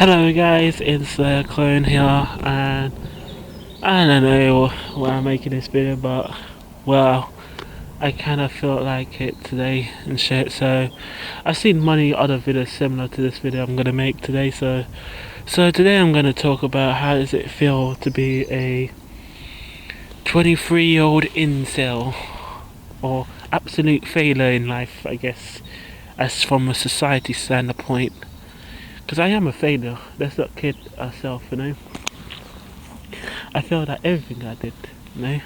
Hello guys, Inslayerclone here, and I don't know why I'm making this video, but well, I kind of felt like it today and shit. So I've seen many other videos similar to this video I'm gonna make today. So today I'm gonna talk about how does it feel to be a 23-year-old incel, or absolute failure in life, I guess, as from a society standpoint. Because I am a failure. Let's not kid ourselves, you know. I failed at everything I did, you know.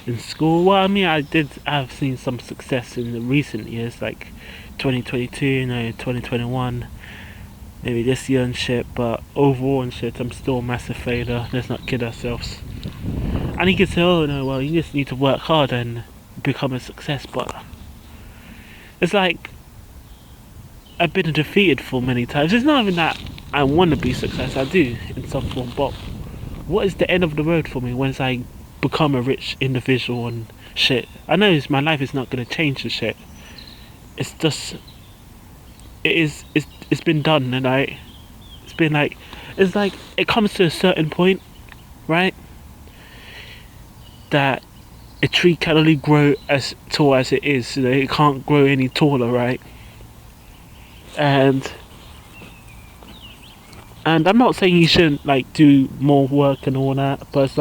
In school, well, I mean, I've seen some success in the recent years, like 2022, 2021, maybe this year and shit. But overall and shit, I'm still a massive failure. Let's not kid ourselves. And you can say, oh no, well, you just need to work hard and become a success. But it's like I've been defeated for many times. It's not even that I want to be success. I do in some form, but what is the end of the road for me once I become a rich individual and shit? I know my life is not gonna change the shit. It's just it's been done, and it's been like it's like it comes to a certain point, right? That a tree can only grow as tall as it is. You know, it can't grow any taller, right? And I'm not saying you shouldn't like do more work and all that, but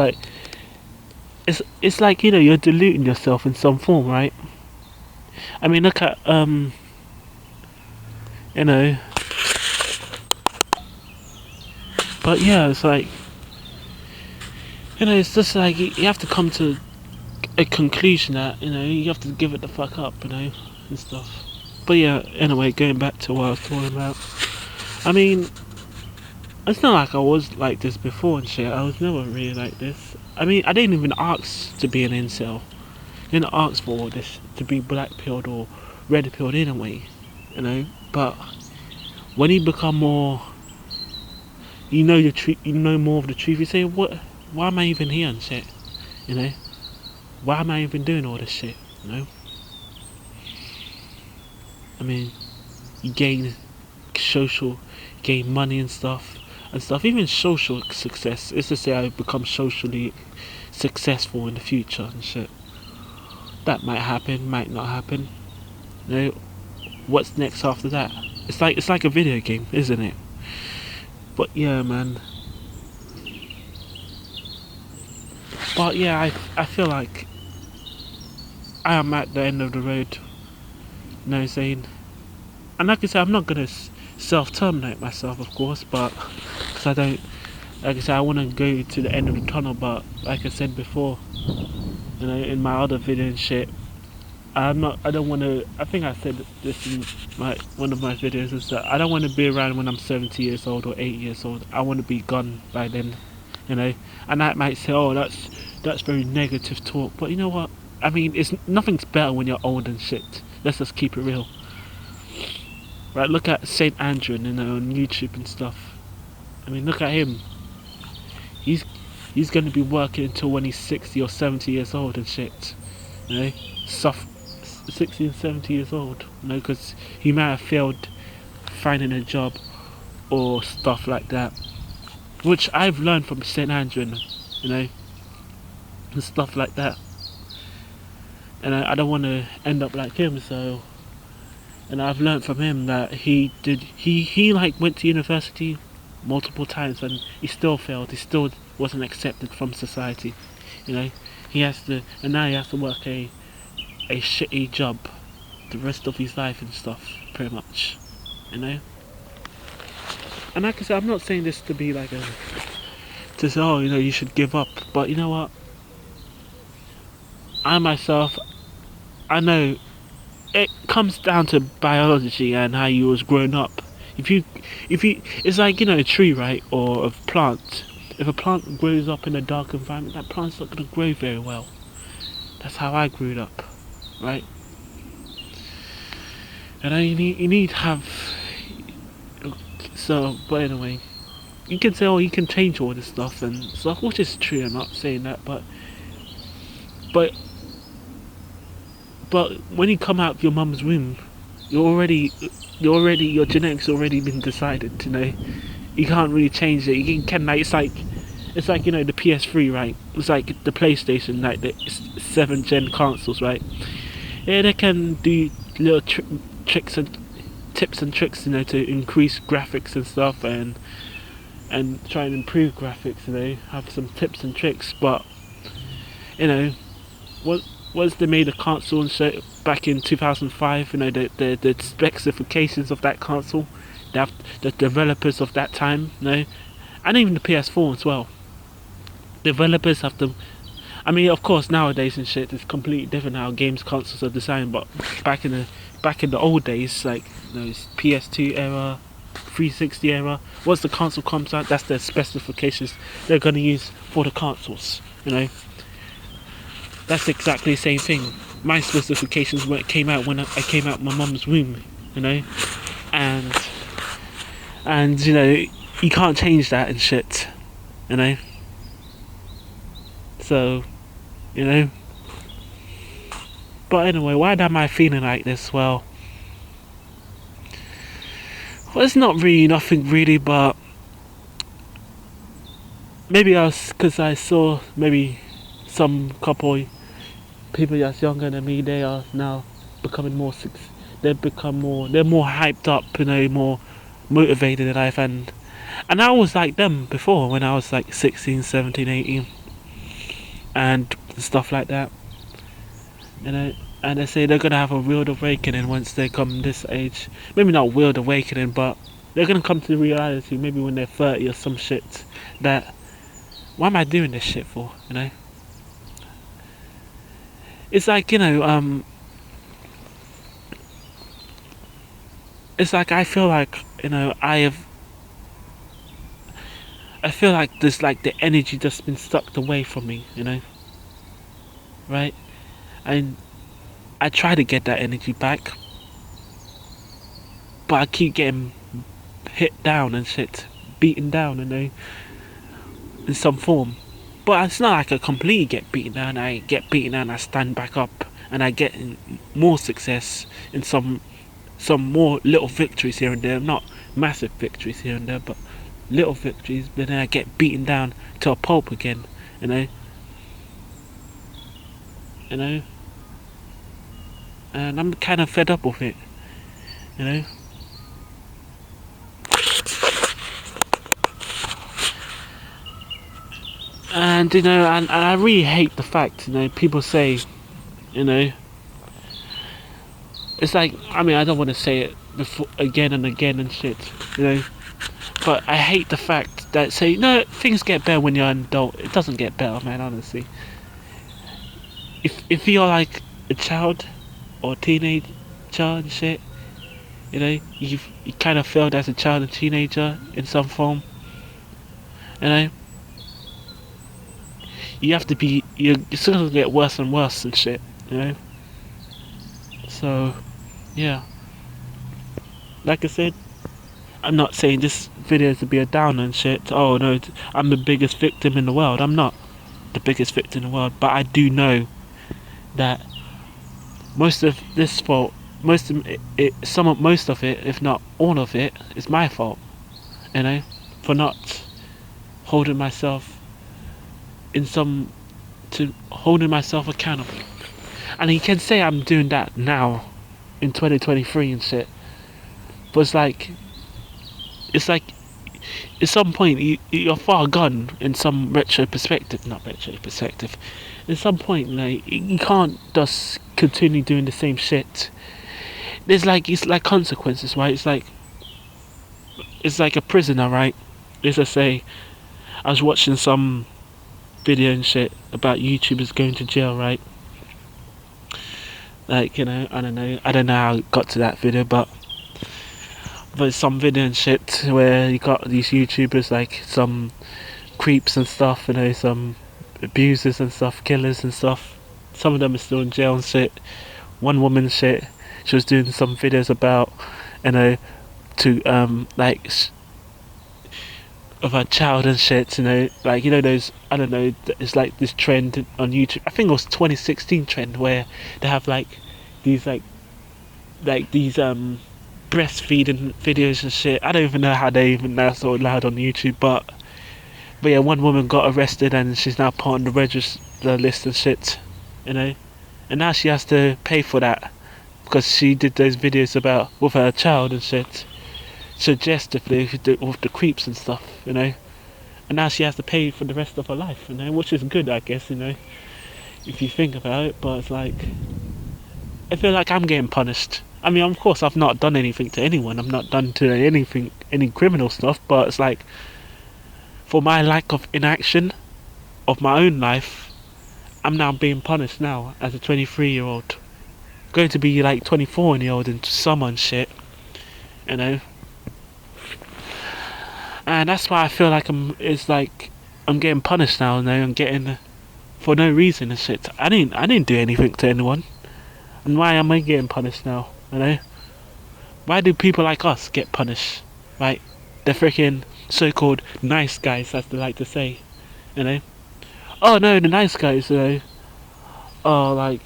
it's like, you know, you're deluding yourself in some form, right? I mean, look at you know, but yeah, it's like, you know, it's just like you have to come to a conclusion that, you know, you have to give it the fuck up, you know, and stuff. But yeah, anyway, going back to what I was talking about. I mean, it's not like I was like this before and shit. I was never really like this. I mean, I didn't even ask to be an incel. I didn't ask for all this to be black pilled or red pilled in a way, you know. But when you become more, you know the truth. You know more of the truth. You say, what? Why am I even here and shit? You know, why am I even doing all this shit? You know. I mean, you gain social, gain money and stuff. Even social success is to say I become socially successful in the future and shit. That might happen, might not happen. You know, what's next after that? It's like a video game, isn't it? But yeah, man. But yeah, I feel like I am at the end of the road. You know what I'm saying? And like I said, I'm not gonna self-terminate myself, of course, but because I don't, like I said, I want to go to the end of the tunnel. But like I said before, you know, in my other video and shit, I don't want to. I think I said this in one of my videos, is that I don't want to be around when I'm 70 years old or 80 years old. I want to be gone by then, you know. And that might say, oh, that's very negative talk, but you know what? I mean, it's nothing's better when you're old and shit. Let's just keep it real. Right, look at Saint Andrew, you know, on YouTube and stuff. I mean, look at him. He's going to be working until when he's 60 or 70 years old and shit. You know, 60 and 70 years old. You know, because he might have failed finding a job or stuff like that. Which I've learned from Saint Andrew, you know, and stuff like that. And I don't want to end up like him, so. And I've learned from him that he like went to university multiple times and he still failed. He still wasn't accepted from society. You know, and now he has to work a shitty job the rest of his life and stuff, pretty much. You know. And like I said, I'm not saying this to be like to say, oh, you know, you should give up. But you know what? I myself, I know. It comes down to biology and how you was grown up. If you, it's like, you know, a tree, right, or a plant. If a plant grows up in a dark environment, that plant's not going to grow very well. That's how I grew up, right? And you need to have. So, but anyway, you can say, oh, you can change all this stuff and stuff, which is true. I'm not saying that, but when you come out of your mum's womb, you're already your genetics already been decided. You can't really change it. You can like it's like the PS3, right? It's like the PlayStation, like the 7th gen consoles, right? Yeah, they can do little tricks and tips and tricks, to increase graphics and stuff, and try and improve graphics. Have some tips and tricks, but you know, once they made a console and shit back in 2005, the specifications of that console, the developers of that time, and even the PS4 as well. Developers have to. I mean, of course, nowadays and shit, it's completely different how games consoles are designed. But back in the old days, like those PS2 era, 360 era, once the console comes out, that's the specifications they're gonna use for the consoles. That's exactly the same thing. My specifications came out when I came out my mum's womb, and you can't change that and shit, So, But anyway, why am I feeling like this? Well, it's not really nothing really, but maybe because I saw maybe some couple people that's younger than me, they are now becoming they're more hyped up, more motivated in life, and I was like them before when I was like 16, 17, 18 and stuff like that, and they say they're gonna have a real awakening once they come this age. Maybe not real awakening, but they're gonna come to reality maybe when they're 30 or some shit, that why am I doing this shit for, It's like, it's like I feel like, I feel like there's like the energy just been sucked away from me, right? And I try to get that energy back, but I keep getting hit down and shit, beaten down, in some form. But it's not like I completely get beaten down. I get beaten down, I stand back up, and I get more success in some more little victories here and there. Not massive victories here and there, but little victories. But then I get beaten down to a pulp again, and I'm kind of fed up with it, And and I really hate the fact, people say, it's like, I mean, I don't want to say it before again and again and shit, but I hate the fact that say, no, things get better when you're an adult. It doesn't get better, man, honestly. If you're like a child or a teenage child and shit, you kind of failed as a child and teenager in some form, you have to be, you're still gonna get worse and worse and shit, So, yeah. Like I said, I'm not saying this video to be a downer and shit. Oh no, I'm the biggest victim in the world. I'm not the biggest victim in the world, but I do know that most of this fault, most of it, if not all of it, is my fault. For not holding myself holding myself accountable. And you can say I'm doing that now in 2023 and shit, but it's like at some point you're far gone in some retrospective. At some point, like, you can't just continue doing the same shit. It's like consequences, right? It's like a prisoner, right? Let's just say I was watching some video and shit about YouTubers going to jail, right? Like, I don't know how I got to that video, but some video and shit where you got these YouTubers, like some creeps and stuff, some abusers and stuff, killers and stuff. Some of them are still in jail and shit. One woman and shit, she was doing some videos about, of her child and shit, like, those, I don't know, it's like this trend on YouTube. I think it was 2016 trend where they have like these these breastfeeding videos and shit. I don't even know how they even now so allowed on YouTube, but yeah, one woman got arrested and she's now put on the register list and shit, you know, and now she has to pay for that because she did those videos about with her child and shit, suggestively with the creeps and stuff, you know, and now she has to pay for the rest of her life, you know, which is good, I guess, you know, if you think about it. But it's like, I feel like I'm getting punished. I mean, of course, I've not done anything to anyone. I'm not done to anything, any criminal stuff. But it's like, for my lack of inaction of my own life, I'm now being punished now as a 23-year-old. Going to be like 24-year-old in summer and shit, you know. And that's why I feel like it's like I'm getting punished now. You know, I'm getting for no reason and shit. I didn't do anything to anyone. And why am I getting punished now? You know? Why do people like us get punished? Right? The freaking so-called nice guys, as they like to say. You know? Oh no, the nice guys, you know, are like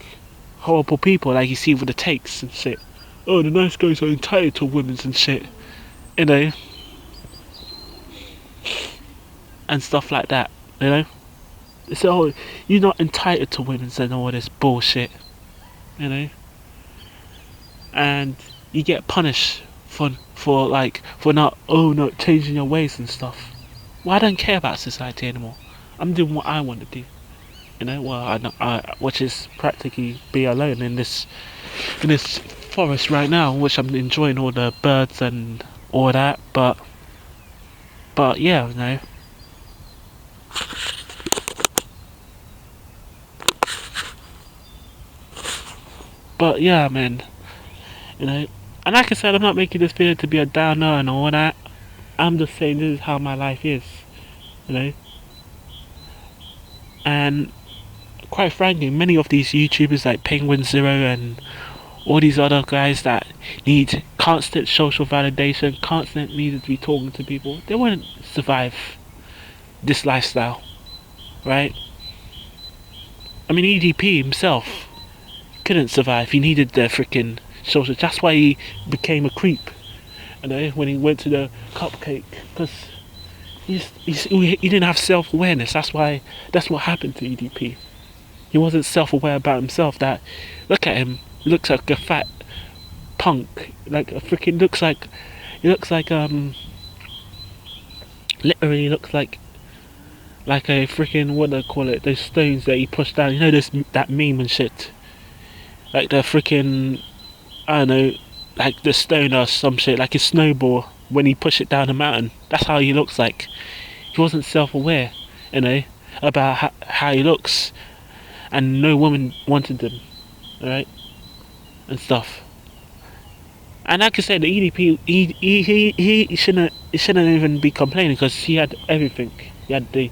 horrible people, like you see with the takes and shit. Oh, the nice guys are entitled to women and shit. You know? And stuff like that. You know? So, oh, you're not entitled to women and all this bullshit. You know? And you get punished for not changing your ways and stuff. Well, I don't care about society anymore. I'm doing what I want to do. You know, well, which is practically be alone in this forest right now, which I'm enjoying all the birds and all that. But yeah, you know. But yeah, man, you know, and like I said, I'm not making this video to be a downer and all that. I'm just saying this is how my life is, you know. And quite frankly, many of these YouTubers like Penguin Zero and all these other guys that need constant social validation, constant need to be talking to people, they wouldn't survive this lifestyle, right? I mean, EDP himself couldn't survive. He needed the freaking social. That's why he became a creep. You know, when he went to the cupcake, because he didn't have self-awareness. That's what happened to EDP. He wasn't self-aware about himself. That look at him. He looks like a fat punk. Like a freaking he looks like literally looks like a freaking, what do they call it? Those stones that he pushed down. You know that meme and shit. Like the freaking, I don't know, like the stone or some shit, like a snowball when he pushed it down a mountain. That's how he looks like. He wasn't self-aware, you know, about how he looks, and no woman wanted him, alright, and stuff. And like I said, the EDP, he shouldn't even be complaining, because he had everything. He had the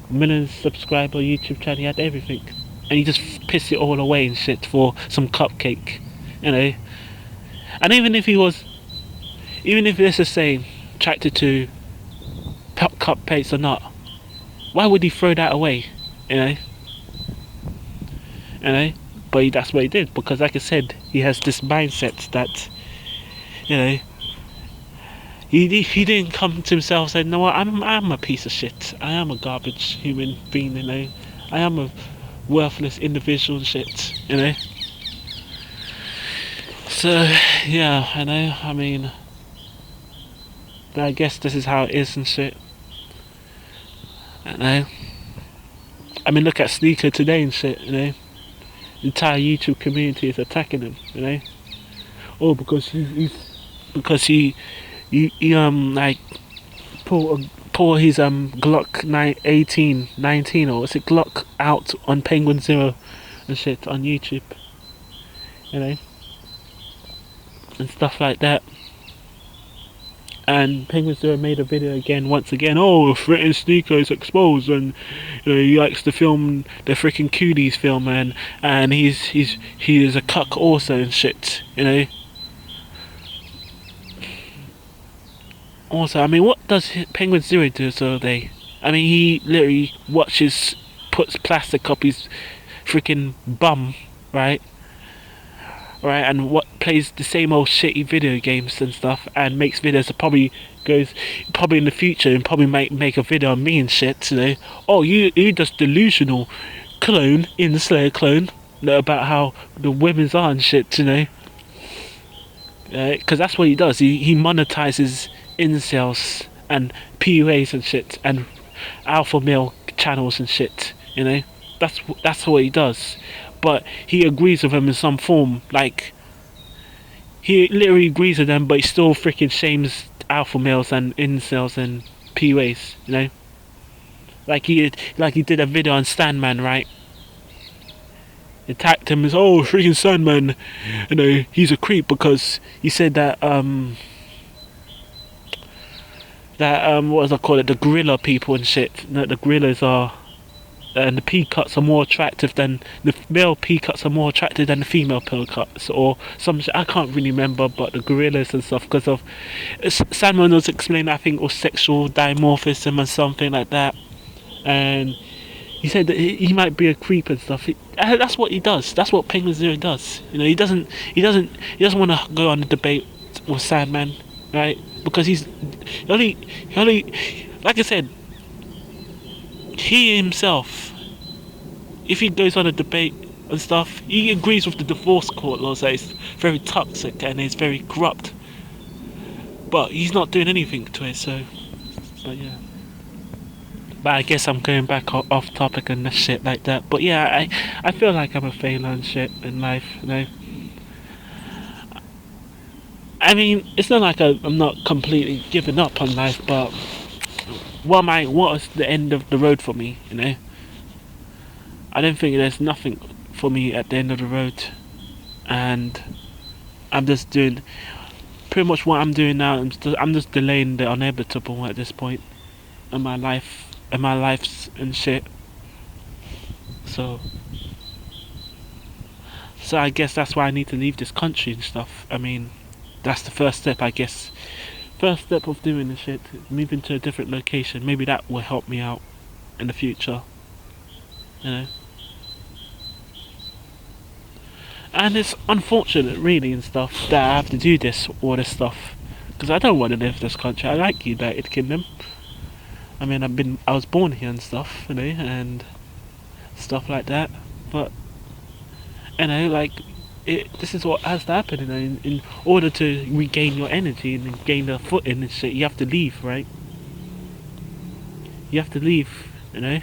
million subscriber YouTube channel. He had everything. And he just pissed it all away and shit for some cupcake, you know. And even if let's just say attracted to cupcakes or not, why would he throw that away, you know? You know, but that's what he did, because like I said, he has this mindset that, you know, he didn't come to himself and say, no, I'm a piece of shit. I am a garbage human being, you know. I am a worthless individual and shit, you know. So yeah, I know. I mean, I guess this is how it is and shit. I know. I mean, look at Sneaker today and shit, you know. The entire YouTube community is attacking him, you know. Oh, because he like pull his Glock 19, or is it Glock out on Penguin Zero and shit on YouTube, you know, and stuff like that. And Penguin Zero made a video once again. Oh, threatened Sneaker is exposed, and you know, he likes to film the freaking Coolies film, and he is a cuck also and shit, you know. Also, I mean, what does Penguin Zero do all day? I mean, he literally puts plastic up his freaking bum, right? Right, and what plays the same old shitty video games and stuff, and makes videos that probably goes in the future and probably make a video on me and shit, you know. Oh, you just delusional clone, Inslayerclone, about how the women's are and shit, you know. Because that's what he does. He monetizes incels and PUAs and shit and alpha male channels and shit, you know. That's what he does. But he agrees with them in some form, like he literally agrees with them, but he still freaking shames alpha males and incels and PUAs, you know. Like he did a video on Stanman, right? He attacked him as, oh, freaking Sandman, you know, he's a creep because he said that what does I call it, the gorilla people and shit. No, the gorillas are, and the peacocks are more attractive than the male peacocks are more attractive than the female peacocks, or some shit. I can't really remember, but the gorillas and stuff, because of Sandman was explaining, I think it was sexual dimorphism or something like that, and he said that he might be a creep and stuff. That's what he does. That's what Penguin Zero does. You know, he doesn't want to go on a debate with Sandman, right? Because he only, like I said, he himself, if he goes on a debate and stuff, he agrees with the divorce court laws that it's very toxic and it's very corrupt. But he's not doing anything to it, so. But yeah. But I guess I'm going back off topic and shit like that. But yeah, I feel like I'm a failure and shit in life, you know. I mean, it's not like I'm not completely giving up on life, but what is the end of the road for me, you know? I don't think there's nothing for me at the end of the road, and I'm just doing pretty much what I'm doing now. I'm just delaying the inevitable at this point in my life. And my life's and shit. So I guess that's why I need to leave this country and stuff. I mean, that's the first step, I guess. First step of doing this shit, moving to a different location. Maybe that will help me out in the future, you know. And it's unfortunate, really, and stuff, that I have to do all this stuff, because I don't want to live in this country. I like United Kingdom. I mean, I was born here and stuff, you know, and stuff like that. But, you know, like, this is what has to happen, you know. In order to regain your energy and gain the footing and shit, you have to leave, right? You have to leave, you know,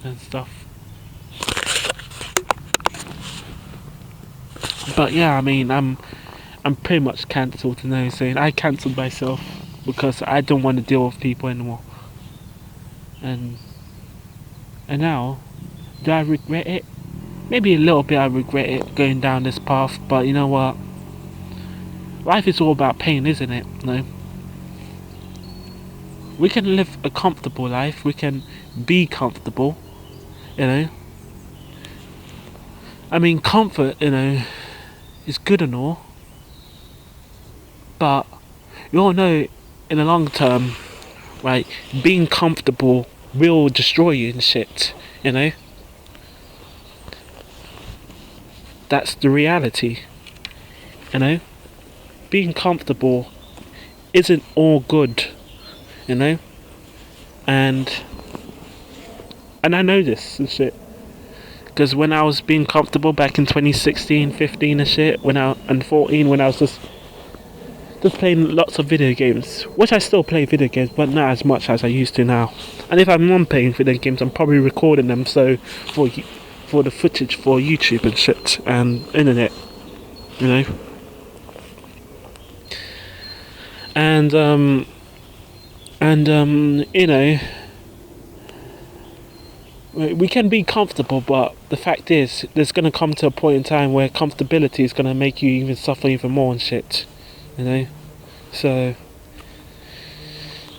and stuff. But yeah, I mean, I'm pretty much cancelled, you know. Saying I cancelled myself because I don't want to deal with people anymore. And now, do I regret it? Maybe a little bit I regret it, going down this path, but you know what? Life is all about pain, isn't it? You know? We can live a comfortable life, we can be comfortable, you know? I mean, comfort, you know, is good and all, but you all know, in the long term, right, being comfortable will destroy you and shit, you know? That's the reality, you know? Being comfortable isn't all good, you know? And I know this and shit, because when I was being comfortable back in 2016, 15 and shit, and 14, when I was just playing lots of video games, which I still play video games, but not as much as I used to now. And if I'm not playing video games, I'm probably recording them, so for the footage for YouTube and shit and internet, you know. And you know, we can be comfortable, but the fact is, there's gonna come to a point in time where comfortability is gonna make you even suffer even more and shit, you know. So,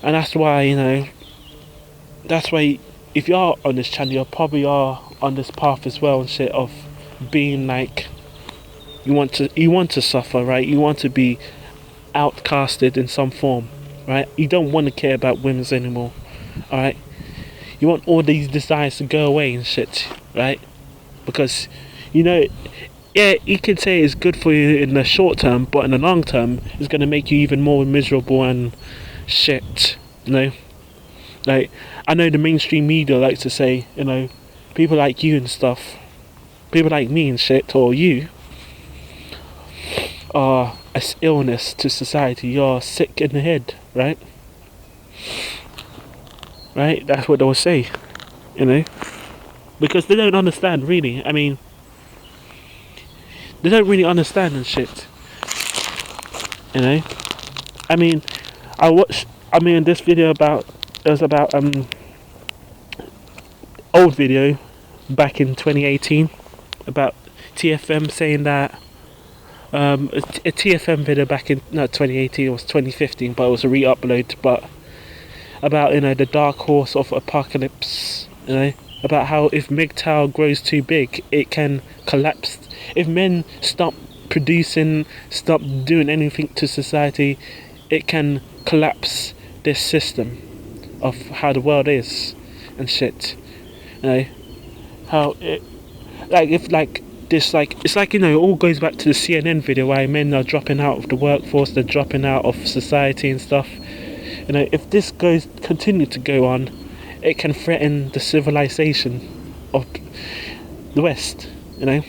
and that's why, you know, that's why if you are on this channel, you probably are on this path as well and shit, of being like, you want to suffer, right? You want to be outcasted in some form, right? You don't want to care about women's anymore, alright? You want all these desires to go away and shit, right? Because, you know, yeah, you could say it's good for you in the short term, but in the long term, it's gonna make you even more miserable and shit. You know, like I know the mainstream media likes to say, you know, people like you and stuff, people like me and shit, or you, are an illness to society. You're sick in the head, right? Right? That's what they'll say, you know, because they don't understand really. I mean, they don't really understand and shit, you know. I mean, I watched. I mean, this video about it was about old video back in 2018 about TFM saying that a TFM video back in not 2018, it was 2015, but it was a re-upload. But about, you know, the dark horse of apocalypse, you know, about how if MGTOW grows too big, it can collapse. If men stop producing, stop doing anything to society, it can collapse this system of how the world is and shit. You know, how it, like, if like this, like, it's like, you know, it all goes back to the CNN video where men are dropping out of the workforce, they're dropping out of society and stuff. You know, if this continue to go on, it can threaten the civilization of the West. You know,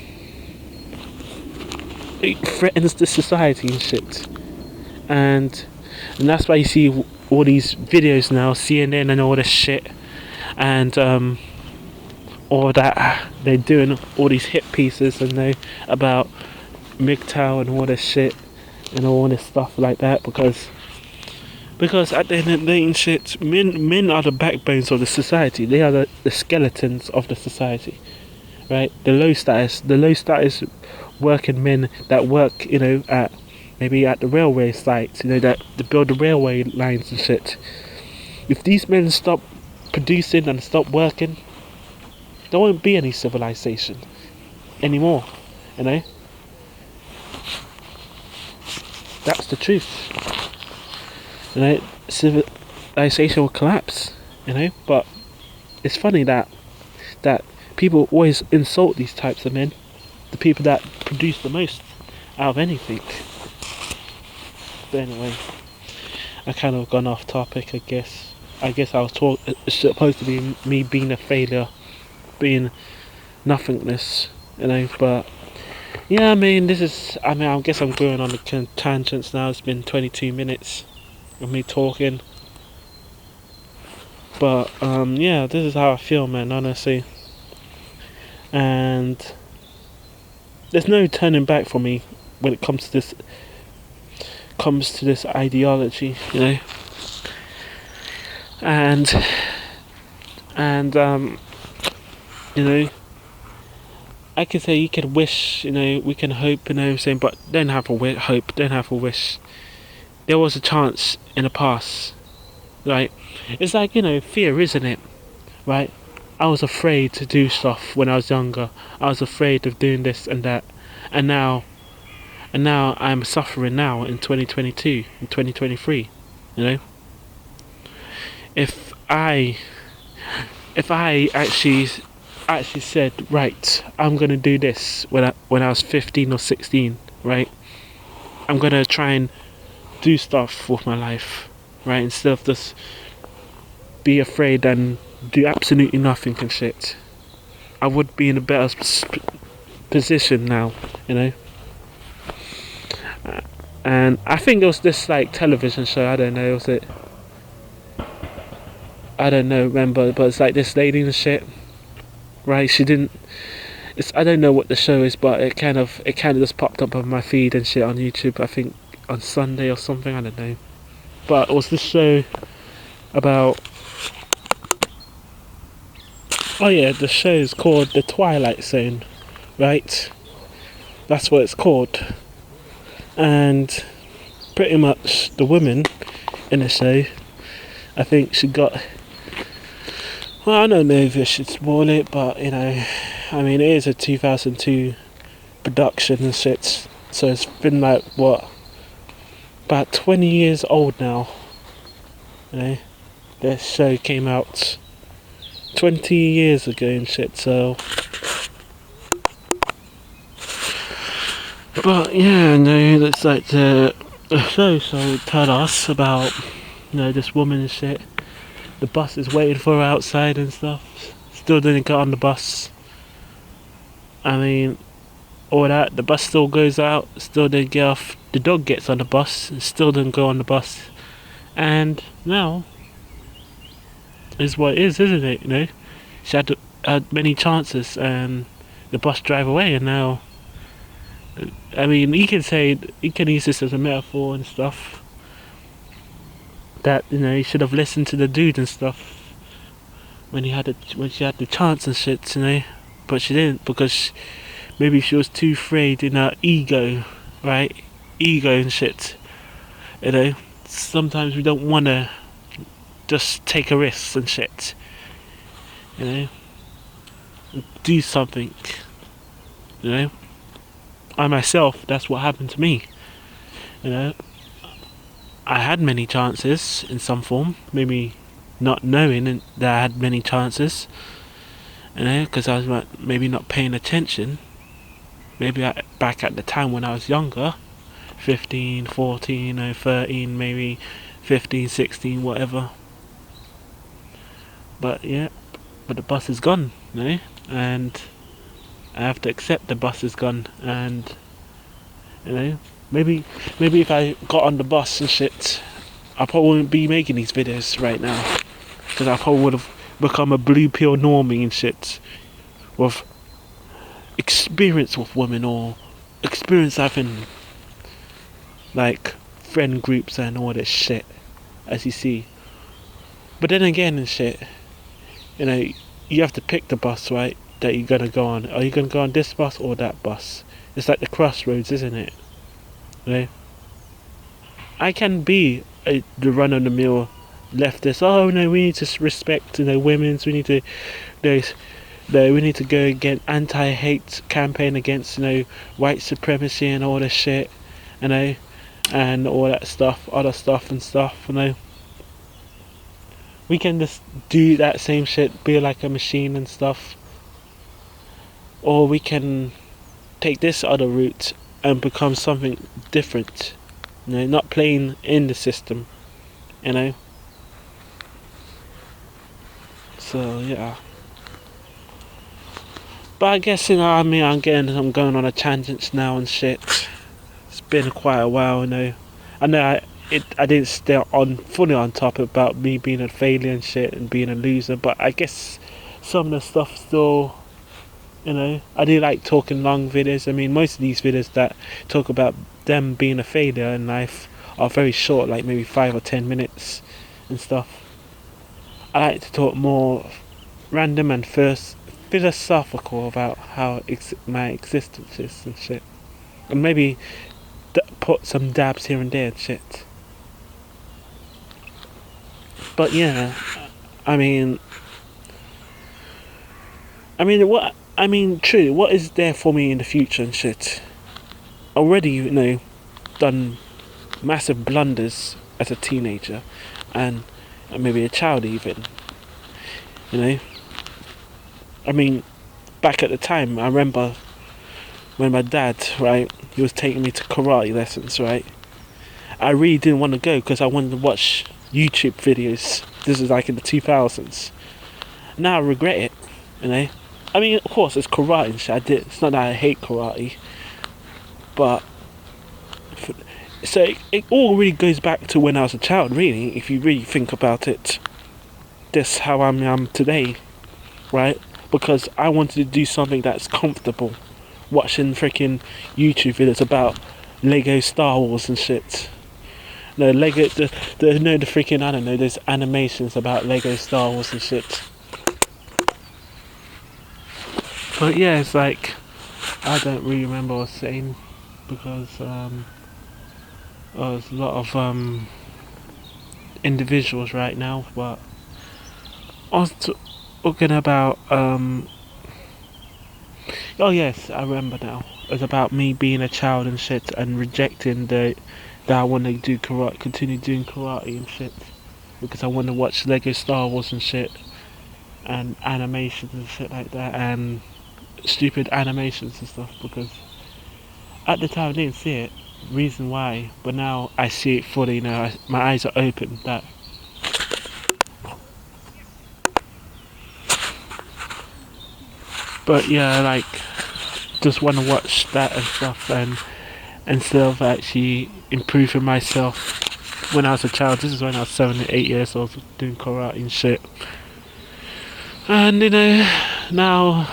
it threatens the society and shit, and that's why you see all these videos now, CNN and all this shit, and all that they're doing all these hit pieces and they about MGTOW and all this shit and all this stuff like that, because at the end of the day and shit, men are the backbones of the society. They are the skeletons of the society, right? The low status working men that work, you know, at maybe at the railway sites, you know, that build the railway lines and shit. If these men stop producing and stop working, there won't be any civilization anymore, you know. That's the truth. You know, civilization will collapse, you know. But it's funny that people always insult these types of men, the people that produce the most out of anything. But anyway, I kind of gone off topic, I guess. I was it's supposed to be me being a failure, being nothingness, you know. But yeah, I mean, I guess I'm going on the tangents now. It's been 22 minutes of me talking, but yeah, this is how I feel, man, honestly. And there's no turning back for me when it comes to this ideology, you know. And you know, I can say you can wish, you know, we can hope and everything, but don't have a hope, don't have a wish. There was a chance in the past, right? It's like, you know, fear, isn't it? Right? I was afraid to do stuff when I was younger. I was afraid of doing this and that, and now I'm suffering now in 2022, in 2023. You know, if I actually said, right, I'm gonna do this when I was 15 or 16, right? I'm gonna try and do stuff with my life, right? Instead of just be afraid and do absolutely nothing and shit. I would be in a better position now, you know. And I think it was this like television show. I don't know. Was it? I don't know. Remember? But it's like this lady and shit. Right? She didn't. I don't know what the show is, but it kind of just popped up on my feed and shit on YouTube. I think on Sunday or something. I don't know. But it was this show about. Oh yeah, the show is called The Twilight Zone, right? That's what it's called. And pretty much the woman in the show, I think she got, well, I don't know if I should spoil it, but you know, I mean, it is a 2002 production and shit, so it's been like, what, about 20 years old now, you know. This show came out 20 years ago and shit, so But yeah, no, it's like the show tell us about, this woman and shit. The bus is waiting for her outside and stuff. Still didn't get on the bus. I mean, all that. The bus still goes out. Still didn't get off. The dog gets on the bus and still didn't go on the bus. And now is what it is, isn't it? She had many chances and the bus drive away, and now. I mean, you can use this as a metaphor and stuff. That he should have listened to the dude and stuff when she had the chance and shit, but she didn't because maybe she was too afraid in her ego, right? Ego and shit, Sometimes we don't want to just take a risk and shit, do something, I myself, that's what happened to me, you know. I had many chances in some form, maybe not knowing that I had many chances, because I was maybe not paying attention. Maybe back at the time when I was younger, 15, 14, 13, maybe 15, 16, whatever. But yeah, but the bus is gone, and I have to accept the bus is gone, and maybe if I got on the bus and shit, I probably wouldn't be making these videos right now, because I probably would have become a blue pill normie and shit, with experience with women or experience having like friend groups and all this shit, as you see. But then again and shit, you have to pick the bus, right, that you're gonna go on. Are you gonna go on this bus or that bus? It's like the crossroads, isn't it? I can be the run-of-the-mill leftist. Oh no, we need to respect, women's. We need to, we need to go against anti-hate campaign against, white supremacy and all this shit, and all that stuff, other stuff and stuff, We can just do that same shit, be like a machine and stuff, or we can take this other route and become something different. Not playing in the system, So yeah. But I guess I'm going on a tangent now and shit. It's been quite a while, I know I didn't stay fully on top about me being a failure and shit and being a loser, but I guess some of the stuff still. I do like talking long videos. I mean, most of these videos that talk about them being a failure in life are very short, like maybe 5 or 10 minutes and stuff. I like to talk more random and first philosophical about how my existence is and shit. And maybe put some dabs here and there and shit. But yeah, I mean, true, what is there for me in the future and shit? Already, done massive blunders as a teenager and maybe a child even. Back at the time, I remember when my dad, right, he was taking me to karate lessons, right? I really didn't want to go because I wanted to watch YouTube videos. This is like in the 2000s. Now I regret it, of course, it's karate and shit. It's not that I hate karate, but so it all really goes back to when I was a child. Really, if you really think about it, that's how I am today, right? Because I wanted to do something that's comfortable, watching freaking YouTube videos about Lego Star Wars and shit. No Lego, the freaking, I don't know, there's animations about Lego Star Wars and shit. But yeah, it's like, I don't really remember what I was saying, because there's a lot of individuals right now, but I was talking about, oh yes, I remember now. It was about me being a child and shit, and rejecting that I want to do karate, continue doing karate and shit, because I want to watch Lego Star Wars and shit, and animations and shit like that, and stupid animations and stuff, because At the time I didn't see it, reason why, but now I see it fully. You know, my eyes are open. That. But yeah, like, just want to watch that and stuff, and instead of actually improving myself when I was a child. This is when I was 7 or 8 years old, doing karate and shit. And you know, now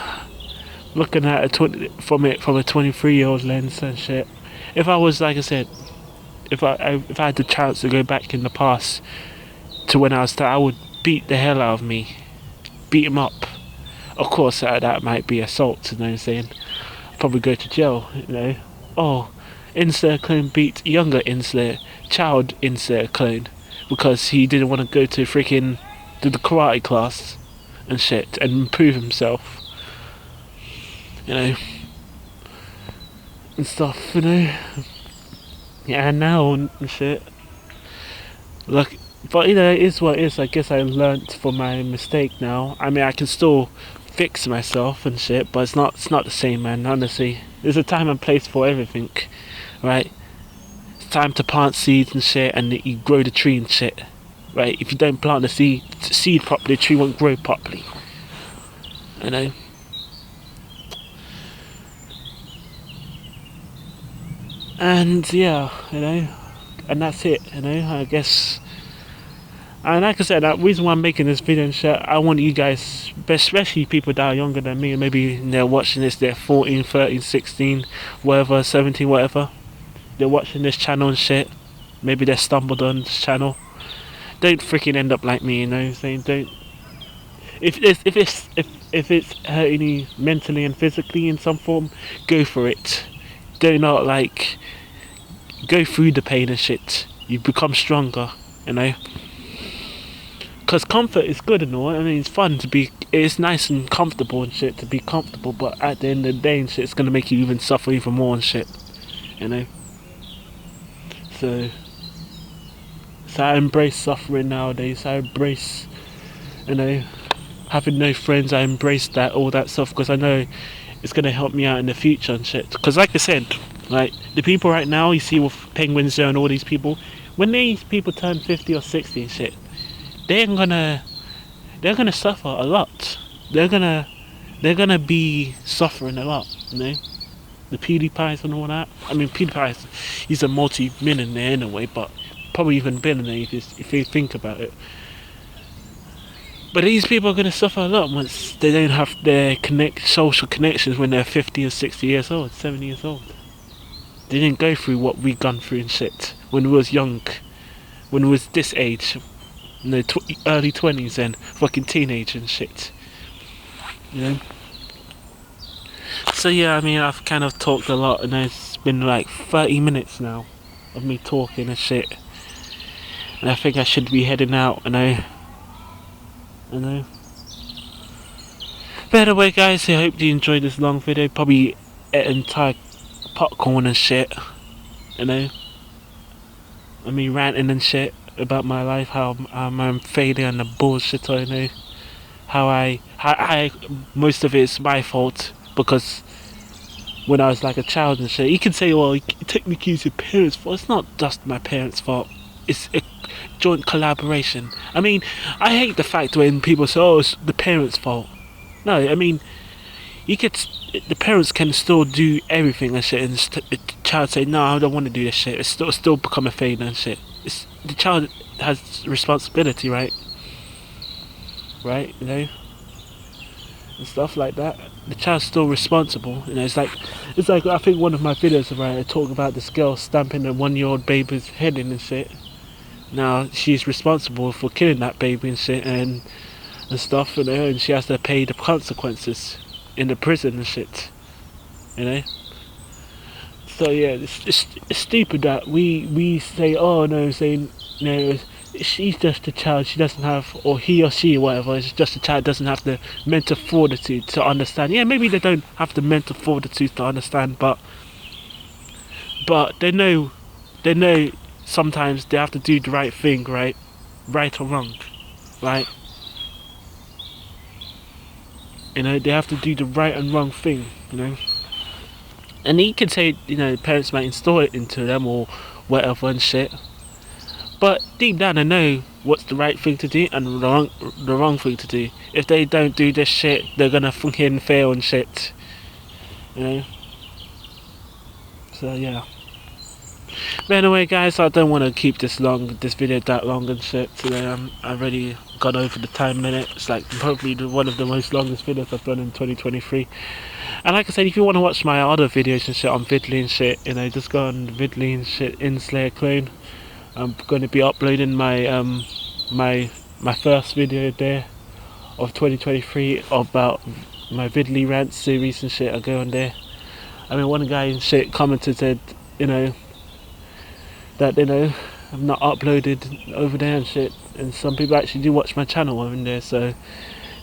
looking at from a 23-year-old lens and shit. If I was, like I said, if I had the chance to go back in the past to when I was I would beat the hell out of me, beat him up. Of course, that might be assault. You know what I'm saying? Probably go to jail. You know. Oh, Inslayerclone beat younger child Inslayerclone because he didn't want to go to freaking the karate class and shit and improve himself. You know. And stuff, you know. Yeah, now and shit. Like, but you know, it is what it is. I guess I learnt from my mistake now. I mean, I can still fix myself and shit, but it's not the same, man. Honestly, there's a time and place for everything, right? It's time to plant seeds and shit, and you grow the tree and shit, right? If you don't plant the seed properly, the tree won't grow properly. You know. And yeah, you know, and that's it, you know, I guess. And like I said, the reason why I'm making this video and shit, I want you guys, especially people that are younger than me, maybe they're watching this, they're 14, 13, 16, whatever, 17, whatever. They're watching this channel and shit. Maybe they stumbled on this channel. Don't freaking end up like me, you know what I'm saying? Don't. If it's hurting you mentally and physically in some form, go for it. Do not like go through the pain and shit. You become stronger, you know. Because comfort is good and all. I mean, it's fun to be. It's nice and comfortable and shit to be comfortable. But at the end of the day and shit, it's gonna make you even suffer even more and shit. You know. So I embrace suffering nowadays. I embrace, you know, having no friends. I embrace that all that stuff because I know it's gonna help me out in the future and shit. Because like I said, like the people right now you see with Penguins and all these people, when these people turn 50 or 60 and shit, they're gonna suffer a lot. They're gonna be suffering a lot, you know. The PewDiePies and all that. I mean, PewDiePie, he's a multi-millionaire in a way, but probably even billionaire if you think about it. But these people are gonna suffer a lot once they don't have their social connections when they're 50 or 60 years old, 70 years old. They didn't go through what we gone through and shit when we was young, when we was this age. In the early 20s and fucking teenage and shit, you know. So yeah, I mean, I've kind of talked a lot, and it's been like 30 minutes now of me talking and shit, and I think I should be heading out, you know. But anyway, guys, I hope you enjoyed this long video. Probably entire popcorn and shit, you know. I mean, ranting and shit about my life, how I'm failure and the bullshit, I know. How most of it is my fault because when I was like a child and shit, you can say, well, technically it's your parents' fault. It's not just my parents' fault. It's a joint collaboration. I mean, I hate the fact when people say, oh, it's the parents' fault. No, I mean, the parents can still do everything and shit, and the child say, no, I don't want to do this shit. It's still become a failure and shit. The child has responsibility, right? Right, you know, and stuff like that. The child's still responsible, you know. It's like I think one of my videos, right, I talk about this girl stamping a 1-year-old baby's head in and shit. Now she's responsible for killing that baby and shit and stuff, you know, and she has to pay the consequences in the prison and shit, you know. So yeah, it's stupid that we say, oh no, saying no, she's just a child, she doesn't have, or he or she, whatever, it's just a child, doesn't have the mental fortitude to understand. Yeah, maybe they don't have the mental fortitude to understand, but they know sometimes they have to do the right thing, right or wrong, right? You know, they have to do the right and wrong thing, you know. And he could say, you know, parents might install it into them or whatever and shit. But deep down, I know what's the right thing to do and the wrong thing to do. If they don't do this shit, they're gonna fucking fail and shit. You know? So yeah. But anyway, guys, I don't want to keep this video that long and shit. Today, I've already gone over the time limit. It's like probably one of the most longest videos I've done in 2023. And like I said, if you want to watch my other videos and shit on Vidly and shit, you know, just go on Vidly and shit, Inslayerclone. I'm going to be uploading my my first video there of 2023 about my Vidly rant series and shit. I go on there. I mean, one guy and shit commented, said, you know, that, you know, I've not uploaded over there and shit, and some people actually do watch my channel over there. So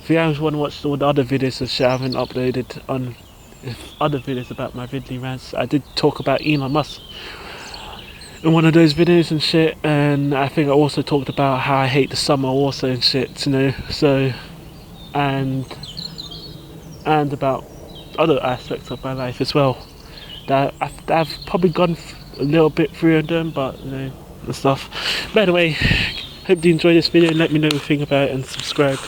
if you guys want to watch all the other videos and shit I haven't uploaded on other videos about my Vidly rants, I did talk about Elon Musk in one of those videos and shit, and I think I also talked about how I hate the summer also and shit, you know. So and about other aspects of my life as well that I've probably gone a little bit through them, but you know, and stuff. By the way, hope you enjoyed this video and let me know what you think about it and subscribe.